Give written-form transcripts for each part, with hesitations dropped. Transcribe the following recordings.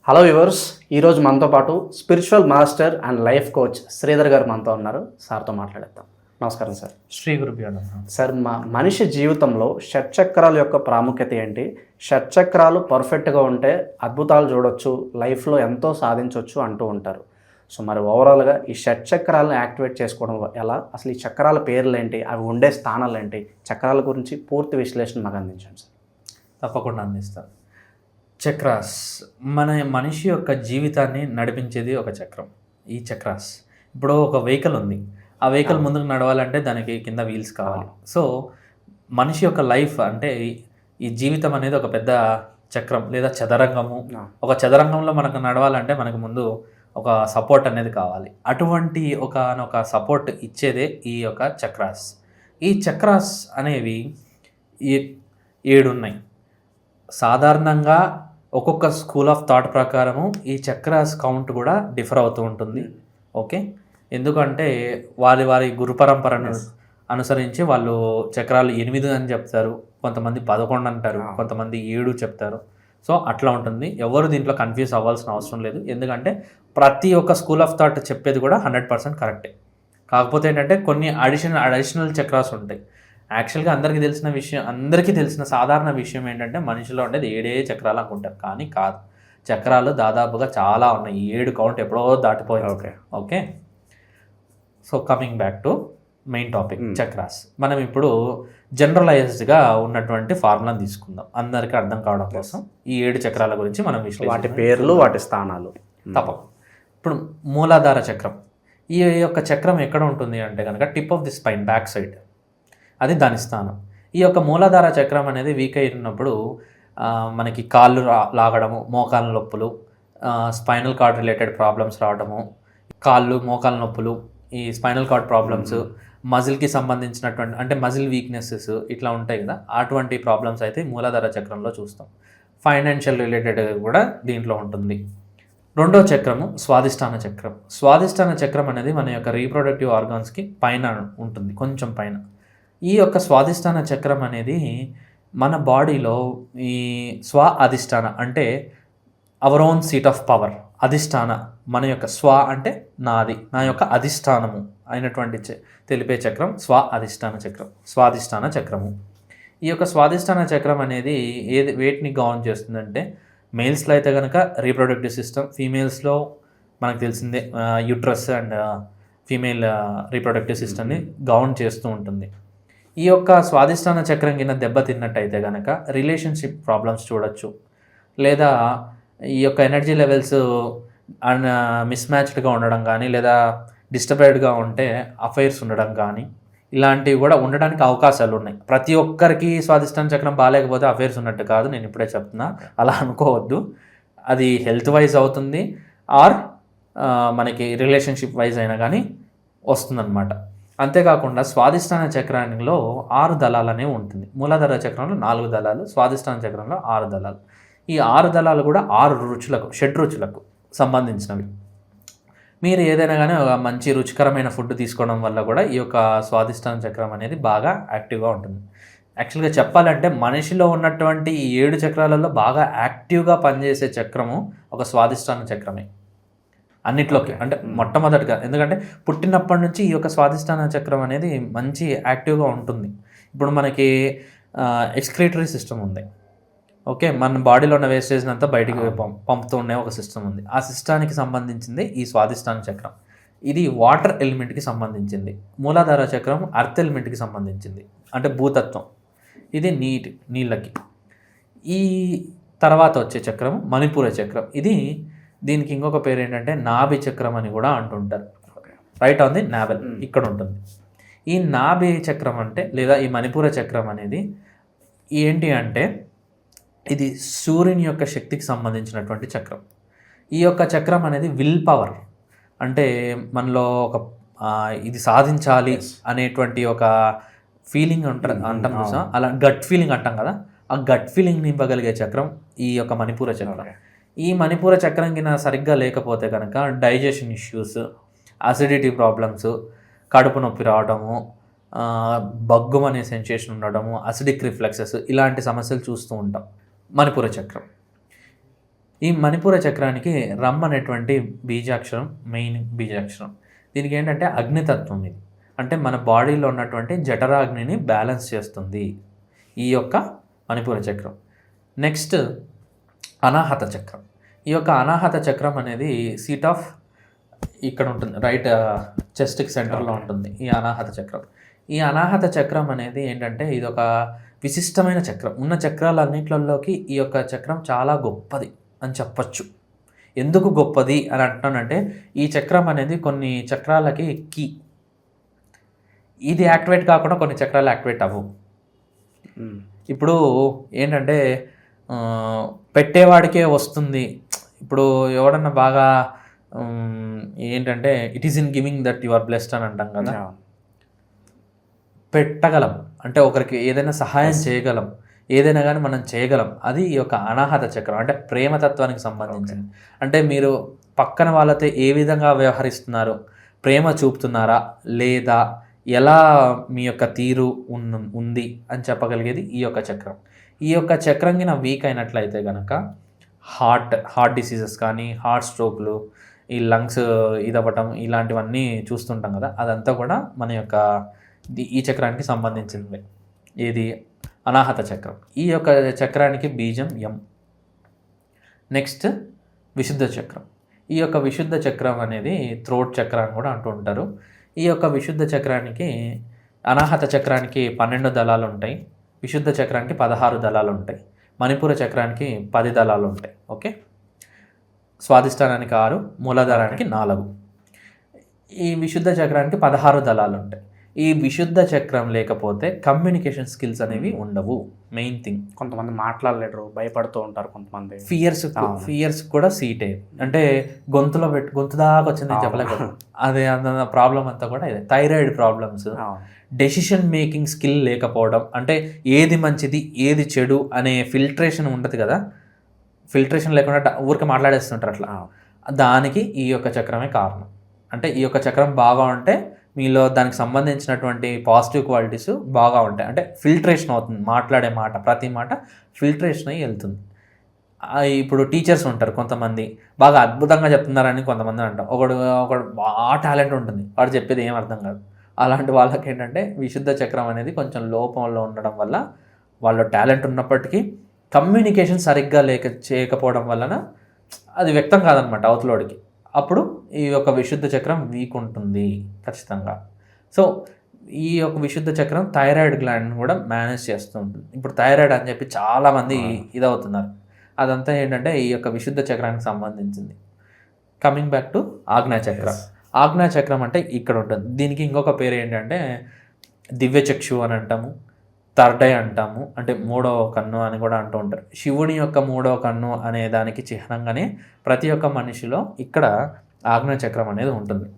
Hello viewers, ఈరోజు మనతో పాటు spiritual master and life coach Sridhar గారు మనతో ఉన్నారు. సార్తో మాట్లాడేద్దాం. నమస్కారం సార్. శ్రీ గురుభ్యో నమః. సార్, మనిషి జీవితంలో షట్చక్రాల యొక్క ప్రాముఖ్యత ఏంటి? షట్చక్రాలు పర్ఫెక్ట్గా ఉంటే అద్భుతాలు చూడొచ్చు, లైఫ్లో ఎంతో సాధించవచ్చు అంటూ ఉంటారు. సో మరి ఓవరాల్గా ఈ షట్చక్రాలను యాక్టివేట్ చేసుకోవడం ఎలా, అసలు ఈ చక్రాల పేర్లు ఏంటి, అవి ఉండే స్థానాలు ఏంటి, చక్రాల గురించి పూర్తి విశ్లేషణ మాకు అందించండి సార్. తప్పకుండా అందిస్తాను. చక్రాస్ మనిషి యొక్క జీవితాన్ని నడిపించేది ఒక చక్రం. ఈ చక్రాస్ ఇప్పుడు ఒక వెహికల్ ఉంది, ఆ వెహికల్ ముందుకు నడవాలంటే దానికి కింద వీల్స్ కావాలి. సో మనిషి యొక్క లైఫ్ అంటే ఈ జీవితం అనేది ఒక పెద్ద చక్రం లేదా చదరంగము. ఒక చదరంగంలో మనకు నడవాలంటే మనకు ముందు ఒక సపోర్ట్ అనేది కావాలి. అటువంటి ఒక సపోర్ట్ ఇచ్చేదే ఈ యొక్క చక్రాస్. ఈ చక్రాస్ అనేవి 7 ఉన్నాయి. సాధారణంగా ఒక్కొక్క స్కూల్ ఆఫ్ థాట్ ప్రకారము ఈ చక్రాస్ కౌంట్ కూడా డిఫర్ అవుతూ ఉంటుంది. ఓకే, ఎందుకంటే వారి గురు పరంపరను అనుసరించి వాళ్ళు చక్రాలు 8 అని చెప్తారు, కొంతమంది 11 అంటారు, కొంతమంది 7 చెప్తారు. సో అట్లా ఉంటుంది. ఎవరు దీంట్లో కన్ఫ్యూజ్ అవ్వాల్సిన అవసరం లేదు, ఎందుకంటే ప్రతి ఒక్క స్కూల్ ఆఫ్ థాట్ చెప్పేది కూడా 100% కరెక్టే. కాకపోతే ఏంటంటే కొన్ని అడిషనల్ చక్రాస్ ఉంటాయి. యాక్చువల్గా అందరికీ తెలిసిన సాధారణ విషయం ఏంటంటే మనిషిలో ఉండేది 7 చక్రాలు అనుకుంటారు, కానీ కాదు. చక్రాలు దాదాపుగా చాలా ఉన్నాయి. 7 కౌంట్ ఎప్పుడో దాటిపోయింది. Okay, so coming back to main topic chakras. మనం ఇప్పుడు జనరలైజ్డ్గా ఉన్నటువంటి ఫార్ములాని తీసుకుందాం అందరికీ అర్థం కావడం కోసం. ఈ 7 చక్రాల గురించి మనం వాటి పేర్లు, వాటి స్థానాలు తప్పక. ఇప్పుడు మూలాధార చక్రం. ఈ యొక్క చక్రం ఎక్కడ ఉంటుంది అంటే కనుక tip of the spine, back side, అది దాని స్థానం. ఈ యొక్క మూలాధార చక్రం అనేది వీక్ అయినప్పుడు మనకి కాళ్ళు లాగడము, మోకాళ్ళ నొప్పులు, స్పైనల్ కార్డ్ రిలేటెడ్ ప్రాబ్లమ్స్ రావడము, కాళ్ళు మోకాళ్ళ నొప్పులు, ఈ స్పైనల్ కార్డ్ ప్రాబ్లమ్స్, మజిల్కి సంబంధించినటువంటి అంటే మజిల్ వీక్నెసెస్ ఇట్లా ఉంటాయి కదా, అటువంటి ప్రాబ్లమ్స్ అయితే మూలాధార చక్రంలో చూస్తాం. ఫైనాన్షియల్ రిలేటెడ్ కూడా దీంట్లో ఉంటుంది. రెండో చక్రము స్వాదిష్టాన చక్రం. స్వాదిష్టాన చక్రం అనేది మన యొక్క రీప్రొడక్టివ్ ఆర్గాన్స్కి పైన ఉంటుంది, కొంచెం పైన. ఈ యొక్క స్వాదిష్టాన చక్రం అనేది మన బాడీలో ఈ స్వ అధిష్టాన అంటే our own seat of power, అధిష్టాన, మన యొక్క స్వ అంటే నాది, నా యొక్క అధిష్టానము అయినటువంటి తెలిపే చక్రం స్వాధిష్టాన చక్రం, స్వాధిష్టాన చక్రము. ఈ యొక్క స్వాధిష్టాన చక్రం అనేది వేటిని గవర్న్ చేస్తుందంటే, మేల్స్లో అయితే కనుక రీప్రొడక్టివ్ సిస్టమ్, ఫీమేల్స్లో మనకు తెలిసిందే యూట్రస్ అండ్ ఫీమేల్ రీప్రొడక్టివ్ సిస్టమ్ని గవర్న్ చేస్తూ ఉంటుంది. ఈ యొక్క స్వాదిష్టాన చక్రం కింద దెబ్బతిన్నట్టయితే కనుక రిలేషన్షిప్ ప్రాబ్లమ్స్ చూడొచ్చు, లేదా ఈ యొక్క ఎనర్జీ లెవెల్స్ మిస్మ్యాచ్డ్గా ఉండడం కానీ, లేదా డిస్టర్బెడ్గా ఉంటే అఫైర్స్ ఉండడం కానీ, ఇలాంటివి కూడా ఉండడానికి అవకాశాలు ఉన్నాయి. ప్రతి ఒక్కరికి స్వాదిష్టాన చక్రం బాగాలేకపోతే అఫైర్స్ ఉన్నట్టు కాదు, నేను ఇప్పుడే చెప్తున్నా, అలా అనుకోవద్దు. అది హెల్త్ వైజ్ అవుతుంది, ఆర్ మనకి రిలేషన్షిప్ వైజ్ అయినా కానీ వస్తుందన్నమాట. అంతేకాకుండా స్వాదిష్టాన చక్రంలో 6 దళాలు అనేవి ఉంటుంది. మూలాధార చక్రంలో 4 దళాలు, స్వాదిష్టాన చక్రంలో 6 దళాలు. ఈ 6 దళాలు కూడా 6 రుచులకు, షడ్రుచులకు సంబంధించినవి. మీరు ఏదైనా కానీ ఒక మంచి రుచికరమైన ఫుడ్ తీసుకోవడం వల్ల కూడా ఈ యొక్క స్వాదిష్టాన చక్రం అనేది బాగా యాక్టివ్గా ఉంటుంది. యాక్చువల్గా చెప్పాలంటే మనిషిలో ఉన్నటువంటి ఈ 7 చక్రాలలో బాగా యాక్టివ్గా పనిచేసే చక్రము ఒక స్వాదిష్టాన చక్రమే అన్నిట్లోకి. అంటే మొట్టమొదటిగా, ఎందుకంటే పుట్టినప్పటి నుంచి ఈ యొక్క స్వాదిష్టాన చక్రం అనేది మంచి యాక్టివ్గా ఉంటుంది. ఇప్పుడు మనకి ఎక్స్క్రీటరీ సిస్టమ్ ఉంది. ఓకే, మన బాడీలో ఉన్న వేస్టేజ్ని అంతా బయటికి పంపుతూ ఉండే ఒక సిస్టమ్ ఉంది. ఆ సిస్టానికి సంబంధించింది ఈ స్వాదిష్టాన చక్రం. ఇది వాటర్ ఎలిమెంట్కి సంబంధించింది. మూలాధార చక్రం అర్త్ ఎలిమెంట్కి సంబంధించింది, అంటే భూతత్వం. ఇది నీళ్ళకి. ఈ తర్వాత వచ్చే చక్రం మణిపూర చక్రం. దీనికి ఇంకొక పేరు ఏంటంటే నాభి చక్రం అని కూడా అంటుంటారు. రైట్ ఆన్ ది నావెల్ ఇక్కడ ఉంటుంది. ఈ నాభి చక్రం అంటే, లేదా ఈ మణిపూర చక్రం అనేది ఏంటి అంటే, ఇది సూర్యుని యొక్క శక్తికి సంబంధించినటువంటి చక్రం. ఈ యొక్క చక్రం అనేది విల్ పవర్, అంటే మనలో ఒక ఇది సాధించాలి అనేటువంటి ఒక ఫీలింగ్ అంటాం కదా, అలా గట్ ఫీలింగ్ అంటాం కదా, ఆ గట్ ఫీలింగ్ నింపగలిగే చక్రం ఈ యొక్క మణిపూర చక్రం. ఈ మణిపూర చక్రం కింద సరిగ్గా లేకపోతే కనుక డైజెషన్ ఇష్యూస్, అసిడిటీ ప్రాబ్లమ్స్, కడుపు నొప్పి రావడము, బగ్గుం అనే సెన్సేషన్ ఉండడము, అసిడిక్ రిఫ్లెక్సెస్, ఇలాంటి సమస్యలు చూస్తూ ఉంటాం. మణిపూర చక్రం ఈ మణిపూర చక్రానికి రమ్ అనేటువంటి బీజాక్షరం మెయిన్ బీజాక్షరం. దీనికి ఏంటంటే అగ్నితత్వం ఇది, అంటే మన బాడీలో ఉన్నటువంటి జఠరాగ్నిని బ్యాలెన్స్ చేస్తుంది ఈ యొక్క మణిపూర చక్రం. నెక్స్ట్ అనాహత చక్రం. ఈ యొక్క అనాహత చక్రం అనేది సీట్ ఆఫ్ ఇక్కడ ఉంటుంది, రైట్ చెస్ట్కి సెంటర్లో ఉంటుంది ఈ అనాహత చక్రం. ఈ అనాహత చక్రం అనేది ఏంటంటే ఇది ఒక విశిష్టమైన చక్రం. ఉన్న చక్రాలన్నింటిలోకి ఈ యొక్క చక్రం చాలా గొప్పది అని చెప్పచ్చు. ఎందుకు గొప్పది అని అంటున్నానంటే ఈ చక్రం అనేది కొన్ని చక్రాలకి కీ. ఇది యాక్టివేట్ కాకుండా కొన్ని చక్రాలు యాక్టివేట్ అవ్వవు. ఇప్పుడు ఏంటంటే పెట్టేవాడికే వస్తుంది. ఇప్పుడు ఎవడన్నా బాగా ఏంటంటే it is in giving that you are blessed అని అంటాం కదా. పెట్టగలం అంటే ఒకరికి ఏదైనా సహాయం చేయగలం, ఏదైనా కానీ మనం చేయగలం. అది ఈ యొక్క అనాహత చక్రం, అంటే ప్రేమతత్వానికి సంబంధించింది. అంటే మీరు పక్కన వాళ్ళతో ఏ విధంగా వ్యవహరిస్తున్నారు, ప్రేమ చూపుతున్నారా లేదా, ఎలా మీ యొక్క తీరు ఉంది అని చెప్పగలిగేది ఈ యొక్క చక్రం. ఈ యొక్క చక్రం కింద వీక్ అయినట్లయితే కనుక హార్ట్ డిసీజెస్ కానీ, హార్ట్ స్ట్రోక్లు, ఈ లంగ్స్ ఇదవ్వటం ఇలాంటివన్నీ చూస్తుంటాం కదా, అదంతా కూడా మన యొక్క ఈ చక్రానికి సంబంధించినవి. ఇది అనాహత చక్రం. ఈ యొక్క చక్రానికి బీజం యం. నెక్స్ట్ విశుద్ధ చక్రం. ఈ యొక్క విశుద్ధ చక్రం అనేది థ్రోట్ చక్రం అని కూడా అంటూ ఉంటారు. ఈ యొక్క విశుద్ధ చక్రానికి అనాహత చక్రానికి 12 దళాలు ఉంటాయి, విశుద్ధ చక్రానికి 16 దళాలు ఉంటాయి, మణిపూర చక్రానికి 10 దళాలు ఉంటాయి. ఓకే, స్వాధిష్టానానికి 6, మూలాధారానికి 4. ఈ విశుద్ధ చక్రానికి 16 దళాలు ఉంటాయి. ఈ విశుద్ధ చక్రం లేకపోతే కమ్యూనికేషన్ స్కిల్స్ అనేవి ఉండవు. మెయిన్ థింగ్, కొంతమంది మాట్లాడలేరు, భయపడుతూ ఉంటారు కొంతమంది. ఫియర్స్ కూడా సీటే, అంటే గొంతు దాకా వచ్చింది చెప్పలేకపోతే అదే ప్రాబ్లం అంతా కూడా ఇదే. Thyroid problems, decision making skill లేకపోవడం, అంటే ఏది మంచిది ఏది చెడు అనే ఫిల్టరేషన్ ఉండదు కదా, ఫిల్టరేషన్ లేకుండా ఊరికి మాట్లాడేస్తుంటారు అట్లా. దానికి ఈ యొక్క చక్రమే కారణం. అంటే ఈ యొక్క చక్రం బాగా ఉంటే మీలో దానికి సంబంధించినటువంటి పాజిటివ్ క్వాలిటీస్ బాగా ఉంటాయి, అంటే ఫిల్టరేషన్ అవుతుంది. మాట్లాడే మాట, ప్రతి మాట ఫిల్టరేషన్ అయ్యి వెళ్తుంది. ఇప్పుడు టీచర్స్ ఉంటారు కొంతమంది, బాగా అద్భుతంగా చెప్తున్నారని కొంతమంది అంటాం. ఒకడు బాగా టాలెంట్ ఉంటుంది, వాడు చెప్పేది ఏం అర్థం కాదు. అలాంటి వాళ్ళకి ఏంటంటే విశుద్ధ చక్రం అనేది కొంచెం లోపంలో ఉండడం వల్ల, వాళ్ళ టాలెంట్ ఉన్నప్పటికీ కమ్యూనికేషన్ సరిగ్గా చేయకపోవడం వలన అది వ్యక్తం కాదనమాట అవతలోడికి. అప్పుడు ఈ యొక్క విశుద్ధ చక్రం వీక్ ఉంటుంది ఖచ్చితంగా. సో ఈ యొక్క విశుద్ధ చక్రం థైరాయిడ్ గ్లాండ్ని కూడా మేనేజ్ చేస్తూ ఉంటుంది. ఇప్పుడు థైరాయిడ్ అని చెప్పి చాలామంది ఇదవుతున్నారు. అదంతా ఏంటంటే ఈ యొక్క విశుద్ధ చక్రానికి సంబంధించింది. కమింగ్ బ్యాక్ టు ఆజ్ఞా చక్రం. ఆజ్ఞా చక్రం అంటే ఇక్కడ ఉంటుంది. దీనికి ఇంకొక పేరు ఏంటంటే దివ్యచక్షు అని అంటాము, థర్డ్ ఐ అంటాము, అంటే 3వ కన్ను అని కూడా అంటూ ఉంటారు. శివుని యొక్క 3వ కన్ను అనే దానికి చిహ్నంగానే ప్రతి ఒక్క మనిషిలో ఇక్కడ ఆజ్ఞా చక్రం అనేది ఉంటుంది,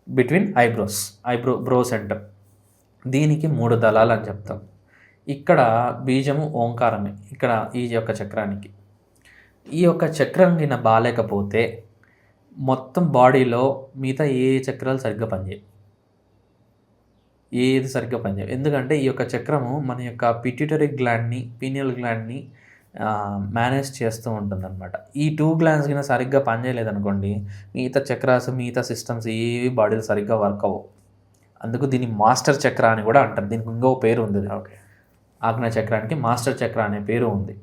బిట్వీన్ బ్రో సెంటర్. దీనికి 3 దళాలు అని చెప్తాం. ఇక్కడ బీజము ఓంకారమే ఇక్కడ ఈ యొక్క చక్రానికి. ఈ యొక్క చక్రం కింద బాలేకపోతే మొత్తం బాడీలో మిగతా ఏ చక్రాలు సరిగ్గా పనిచేయవు, ఏది సరిగ్గా పనిచేయవు. ఎందుకంటే ఈ యొక్క చక్రము మన యొక్క పిట్యూటరీ గ్లాండ్ని, పీనియల్ గ్లాండ్ని మేనేజ్ చేస్తూ ఉంటుందన్నమాట. ఈ 2 గ్లాండ్స్ కింద సరిగ్గా పనిచేయలేదనుకోండి, మిగతా చక్రాస్, మిగతా సిస్టమ్స్ ఏవి బాడీలో సరిగ్గా వర్క్ అవ్వవు. అందుకు దీన్ని మాస్టర్ చక్ర అని కూడా అంటారు. దీనికి ఇంకో పేరు ఉంది. ఓకే, ఆజ్ఞా చక్రానికి మాస్టర్ చక్ర అనే పేరు ఉంది.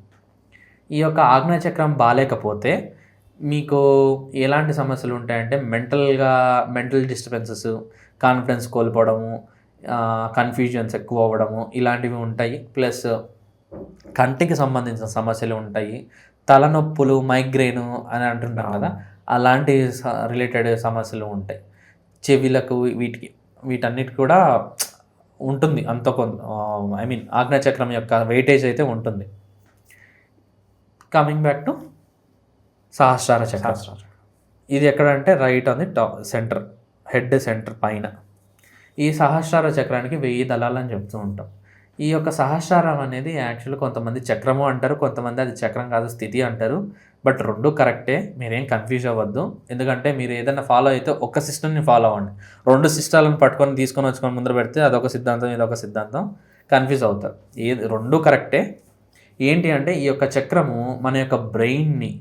ఈ యొక్క ఆజ్ఞా చక్రం బాలేకపోతే మీకు ఎలాంటి సమస్యలు ఉంటాయంటే మెంటల్ డిస్టర్బెన్సెస్, కాన్ఫిడెన్స్ కోల్పోవడము, కన్ఫ్యూజన్స్ ఎక్కువ అవ్వడము ఇలాంటివి ఉంటాయి. ప్లస్ కంటికి సంబంధించిన సమస్యలు ఉంటాయి, తలనొప్పులు, మైగ్రేను అని అంటుంటాం కదా, అలాంటి రిలేటెడ్ సమస్యలు ఉంటాయి. చెవిలకు వీటన్నిటి కూడా ఉంటుంది అంత కొంత, ఆజ్ఞాచక్రం యొక్క వెయిటేజ్ అయితే ఉంటుంది. కమింగ్ బ్యాక్ టు సహస్రార చక్రం. ఇది ఎక్కడంటే right on the top centre, head center పైన. ఈ సహస్రార చక్రానికి 1000 దళాలు అని చెప్తూ ఉంటాం. ఈ యొక్క సహస్రారం అనేది యాక్చువల్గా కొంతమంది చక్రము అంటారు, కొంతమంది అది చక్రం కాదు స్థితి అంటారు. బట్ 2 కరెక్టే, మీరేం కన్ఫ్యూజ్ అవ్వద్దు. ఎందుకంటే మీరు ఏదైనా ఫాలో అయితే ఒక్క సిస్టమ్ని ఫాలో అవ్వండి. 2 సిస్టాలను తీసుకొని వచ్చుకొని ముందర పెడితే అదొక సిద్ధాంతం ఇదొక సిద్ధాంతం, కన్ఫ్యూజ్ అవుతారు. 2 కరెక్టే. ఏంటి అంటే ఈ యొక్క చక్రము మన యొక్క బ్రెయిన్ని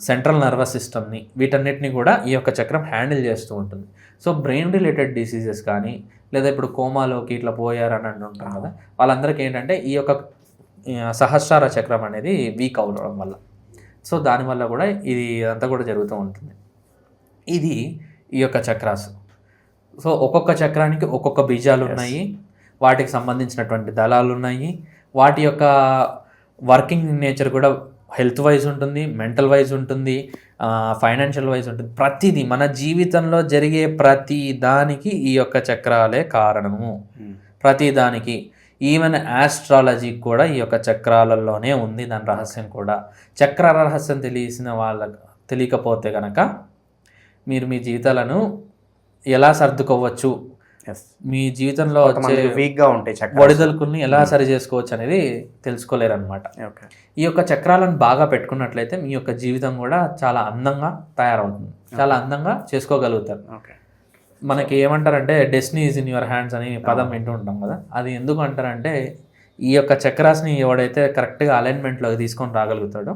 సెంట్రల్ నర్వస్ సిస్టమ్ని, వీటన్నిటిని కూడా ఈ యొక్క చక్రం హ్యాండిల్ చేస్తూ ఉంటుంది. సో బ్రెయిన్ రిలేటెడ్ డిసీజెస్ కానీ, లేదా ఇప్పుడు కోమాలోకి ఇట్లా పోయారని అంటుంటాం కదా, వాళ్ళందరికీ ఏంటంటే ఈ యొక్క సహస్రార చక్రం అనేది వీక్ అవ్వడం వల్ల, సో దానివల్ల కూడా ఇది అంతా కూడా జరుగుతూ ఉంటుంది. ఇది ఈ యొక్క చక్రాస్. సో ఒక్కొక్క చక్రానికి ఒక్కొక్క బీజాలు ఉన్నాయి, వాటికి సంబంధించినటువంటి దళాలు ఉన్నాయి, వాటి యొక్క వర్కింగ్ నేచర్ కూడా హెల్త్ వైజ్ ఉంటుంది, మెంటల్ వైజ్ ఉంటుంది, ఫైనాన్షియల్ వైజ్ ఉంటుంది. ప్రతిదీ మన జీవితంలో జరిగే ప్రతి దానికి ఈ యొక్క చక్రాలే కారణము. ప్రతి దానికి, ఈవెన్ ఆస్ట్రాలజీ కూడా ఈ యొక్క చక్రాలలోనే ఉంది దాని రహస్యం కూడా. చక్ర రహస్యం తెలియకపోతే కనుక మీరు మీ జీవితాలను ఎలా సర్దుకోవచ్చు, మీ జీవితంలో వచ్చే వీక్గా ఉంటాయి ఒడిదొలుకుల్ని ఎలా సరి చేసుకోవచ్చు అనేది తెలుసుకోలేరు అనమాట. ఈ యొక్క చక్రాలను బాగా పెట్టుకున్నట్లయితే మీ యొక్క జీవితం కూడా చాలా అందంగా తయారవుతుంది, చాలా అందంగా చేసుకోగలుగుతారు. మనకి ఏమంటారంటే destiny is in your hands అని పదం వింటూ ఉంటాం కదా, అది ఎందుకు అంటారంటే ఈ యొక్క చక్రాస్ని ఎవడైతే కరెక్ట్గా అలైన్మెంట్లోకి తీసుకొని రాగలుగుతాడో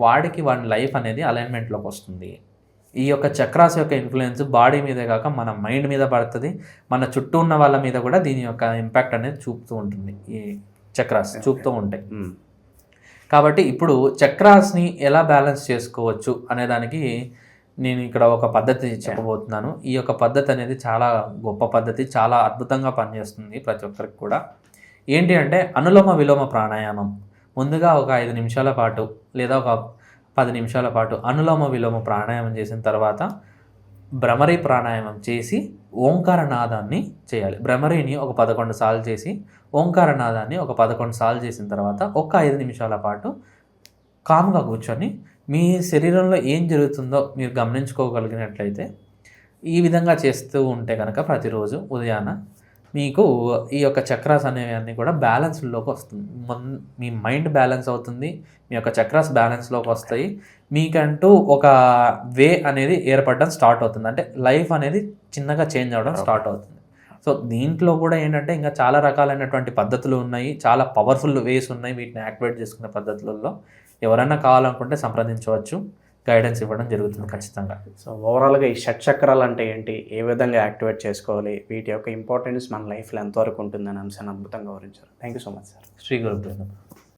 వాడికి వాడి లైఫ్ అనేది అలైన్మెంట్లోకి వస్తుంది. ఈ యొక్క చక్రాస్ యొక్క ఇన్ఫ్లుయెన్స్ బాడీ మీదే కాక మన మైండ్ మీద పడుతుంది, మన చుట్టూ ఉన్న వాళ్ళ మీద కూడా దీని యొక్క ఇంపాక్ట్ అనేది చూపుతూ ఉంటుంది. ఈ చక్రాస్ చూపుతూ ఉంటాయి. కాబట్టి ఇప్పుడు చక్రాస్ని ఎలా బ్యాలెన్స్ చేసుకోవచ్చు అనే దానికి నేను ఇక్కడ ఒక పద్ధతి చెప్పబోతున్నాను. ఈ యొక్క పద్ధతి అనేది చాలా గొప్ప పద్ధతి, చాలా అద్భుతంగా పనిచేస్తుంది ప్రతి ఒక్కరికి కూడా. ఏంటి అంటే అనులోమ విలోమ ప్రాణాయామం. ముందుగా ఒక 5 నిమిషాల పాటు లేదా ఒక 10 నిమిషాల పాటు అనులోమ విలోమ ప్రాణాయామం చేసిన తర్వాత భ్రమరీ ప్రాణాయామం చేసి ఓంకార నాదాన్ని చేయాలి. భ్రమరీని ఒక 11 సార్లు చేసి ఓంకార నాదాన్ని ఒక 11 సార్లు చేసిన తర్వాత ఒక 5 నిమిషాల పాటు కామ్గా కూర్చొని మీ శరీరంలో ఏం జరుగుతుందో మీరు గమనించుకోగలిగినట్లయితే ఈ విధంగా చేస్తూ ఉంటే కనుక ప్రతిరోజు ఉదయాన మీకు ఈ యొక్క చక్రాస్ అనేవన్నీ కూడా బ్యాలెన్స్లోకి వస్తుంది. మీ మైండ్ బ్యాలెన్స్ అవుతుంది, మీ యొక్క చక్రాస్ బ్యాలెన్స్లోకి వస్తాయి, మీకంటూ ఒక వే అనేది ఏర్పడడం స్టార్ట్ అవుతుంది. అంటే లైఫ్ అనేది చిన్నగా చేంజ్ అవ్వడం స్టార్ట్ అవుతుంది. సో దీంట్లో కూడా ఏంటంటే ఇంకా చాలా రకాలైనటువంటి పద్ధతులు ఉన్నాయి, చాలా పవర్ఫుల్ వేస్ ఉన్నాయి వీటిని యాక్టివేట్ చేసుకునే పద్ధతులలో. ఎవరైనా కావాలనుకుంటే సంప్రదించవచ్చు, గైడెన్స్ ఇవ్వడం జరుగుతుంది ఖచ్చితంగా. సో ఓవరాల్గా ఈ షట్చక్రాలు అంటే ఏంటి, ఏ విధంగా యాక్టివేట్ చేసుకోవాలి, వీటి యొక్క ఇంపార్టెన్స్ మన లైఫ్లో ఎంతవరకు ఉంటుందని అంశాన్ని అద్భుతంగా వివరించారు. Thank you so much sir. Shri Gurudev.